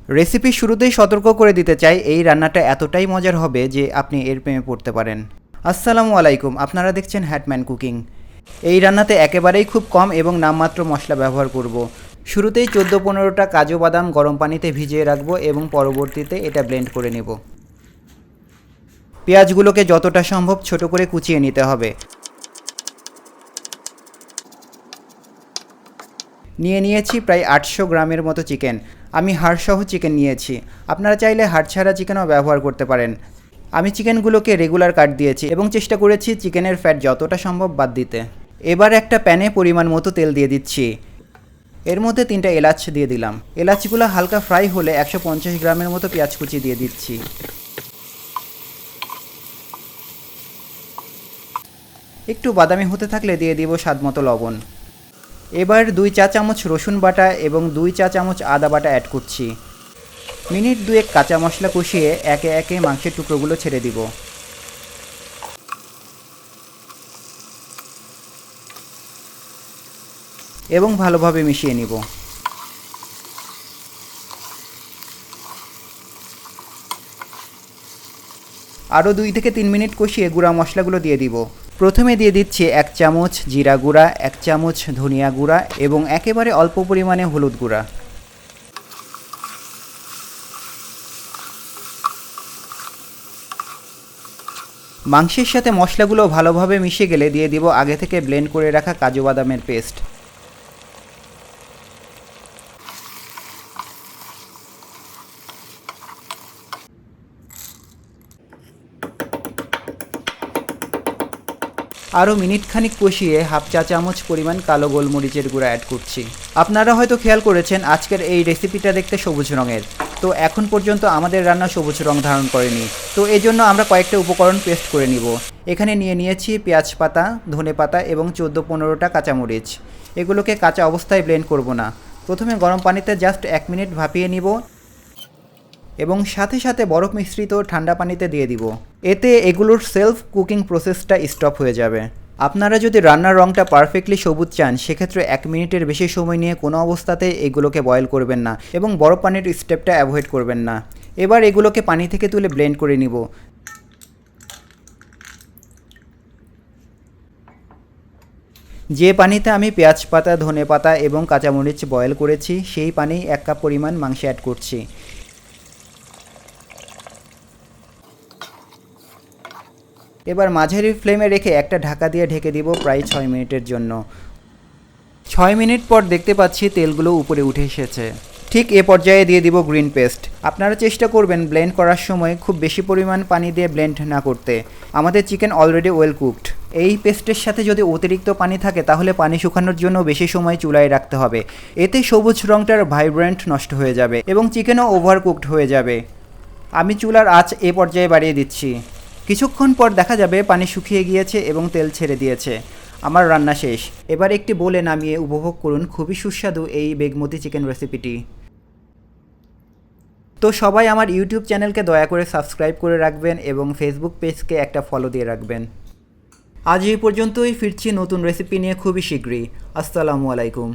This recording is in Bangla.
রেসিপি শুরুতেই সতর্ক করে দিতে চাই, এই রান্নাটা এতটাই মজার হবে যে আপনি এর প্রেমে পড়তে পারেন। আসসালামু আলাইকুম, আপনারা দেখছেন হ্যাটম্যান কুকিং। এই রান্নাতে একেবারেই খুব কম এবং নামমাত্র মশলা ব্যবহার করব। শুরুতেই 14-15টা কাজু বাদাম গরম পানিতে ভিজিয়ে রাখবো এবং পরবর্তীতে এটা ব্লেন্ড করে নেব। পেঁয়াজগুলোকে যতটা সম্ভব ছোট করে কুচিয়ে নিতে হবে। নিয়েছি প্রায় 800 গ্রামের মতো চিকেন। আমি হাড়সহ চিকেন নিয়েছি, আপনারা চাইলে হাড় ছাড়া চিকেনও ব্যবহার করতে পারেন। আমি চিকেনগুলোকে রেগুলার কাট দিয়েছি এবং চেষ্টা করেছি চিকেনের ফ্যাট যতটা সম্ভব বাদ দিতে। এবার একটা প্যানে পরিমাণ মতো তেল দিয়ে দিচ্ছি। এর মধ্যে 3টা এলাচ দিয়ে দিলাম। এলাচগুলো হালকা ফ্রাই হলে 150 গ্রামের মতো পেঁয়াজ কুচি দিয়ে দিচ্ছি। একটু বাদামি হতে থাকলে দিয়ে দিব স্বাদমতো লবণ। এবার 2 চা চামচ রসুন বাটা এবং 2 চা চামচ আদা বাটা অ্যাড করছি। মিনিট 2 কাঁচা মশলা কষিয়ে একে একে মাংসের টুকরোগুলো ছেড়ে দিব এবং ভালোভাবে মিশিয়ে নিব। আরও 2 থেকে 3 মিনিট কষিয়ে গুঁড়া মশলাগুলো দিয়ে দিব। প্রথমে দিয়ে দিচ্ছি 1 চামচ জিরা গুঁড়া, 1 চামচ ধনিয়া গুঁড়া এবং একেবারে অল্প পরিমাণে হলুদ গুঁড়া। মাংসের সাথে মশলাগুলো ভালোভাবে মিশে গেলে দিয়ে দিব আগে থেকে ব্লেন্ড করে রাখা কাজু বাদামের পেস্ট। আরও মিনিট খানিক কষিয়ে হাফ চা চামচ পরিমাণ কালো গোলমরিচের গুঁড়া অ্যাড করছি। আপনারা হয়তো খেয়াল করেছেন আজকের এই রেসিপিটা দেখতে সবুজ রঙের, তো এখন পর্যন্ত আমাদের রান্না সবুজ রং ধারণ করেনি, তো এই জন্য আমরা কয়েকটা উপকরণ পেস্ট করে নিব। এখানে নিয়েছি পেঁয়াজ পাতা, ধনে পাতা এবং 14-15টা কাঁচামরিচ। এগুলোকে কাঁচা অবস্থায় ব্লেন্ড করব না, প্রথমে গরম পানিতে জাস্ট 1 মিনিট ভাপিয়ে নিব এবং সাথে সাথে বরফ মিশ্রিত ঠান্ডা পানিতে দিয়ে দিব। এতে এগুলোর সেলফ কুকিং প্রসেসটা স্টপ হয়ে যাবে। আপনারা যদি রান্নার রঙটা পারফেক্টলি সবুজ চান সেক্ষেত্রে 1 মিনিটের বেশি সময় নিয়ে কোনো অবস্থাতেই এগুলোকে বয়েল করবেন না এবং বরফ পানির স্টেপটা অ্যাভয়েড করবেন না। এবার এগুলোকে পানি থেকে তুলে ব্লেন্ড করে নিব। যে পানিতে আমি পেঁয়াজ পাতা, ধনে পাতা এবং কাঁচামরিচ বয়েল করেছি সেই পানি 1 কাপ পরিমাণ মাংসে অ্যাড করছি। এবার মাঝারি ফ্লেমে রেখে একটা ঢাকা দিয়ে ঢেকে দিব প্রায় 6 মিনিটের জন্য। 6 মিনিট পর দেখতে পাচ্ছি তেলগুলো উপরে উঠে এসেছে। ঠিক এ পর্যায়ে দিয়ে দিব গ্রিন পেস্ট। আপনারা চেষ্টা করবেন ব্লেন্ড করার সময় খুব বেশি পরিমাণ পানি দিয়ে ব্লেন্ড না করতে। আমাদের চিকেন অলরেডি ওয়েল কুকড। এই পেস্টের সাথে যদি অতিরিক্ত পানি থাকে তাহলে পানি শুকানোর জন্য বেশি সময় চুলায় রাখতে হবে। এতে সবুজ রঙটার ভাইব্রেন্ট নষ্ট হয়ে যাবে এবং চিকেনও ওভার কুকড হয়ে যাবে। আমি চুলার আঁচ এ পর্যায়ে বাড়িয়ে দিচ্ছি। কিছুক্ষণ পর দেখা যাবে পানি শুকিয়ে গিয়েছে এবং তেল ছেড়ে দিয়েছে। আমার রান্না শেষ। এবার একটি বোলে নামিয়ে উপভোগ করুন খুবই সুস্বাদু এই বেগমতি চিকেন রেসিপিটি। তো সবাই আমার ইউটিউব চ্যানেলকে দয়া করে সাবস্ক্রাইব করে রাখবেন এবং ফেসবুক পেজকে একটা ফলো দিয়ে রাখবেন। আজ এই পর্যন্তই, ফিরছি নতুন রেসিপি নিয়ে খুবই শীঘ্রই। আসসালামু আলাইকুম।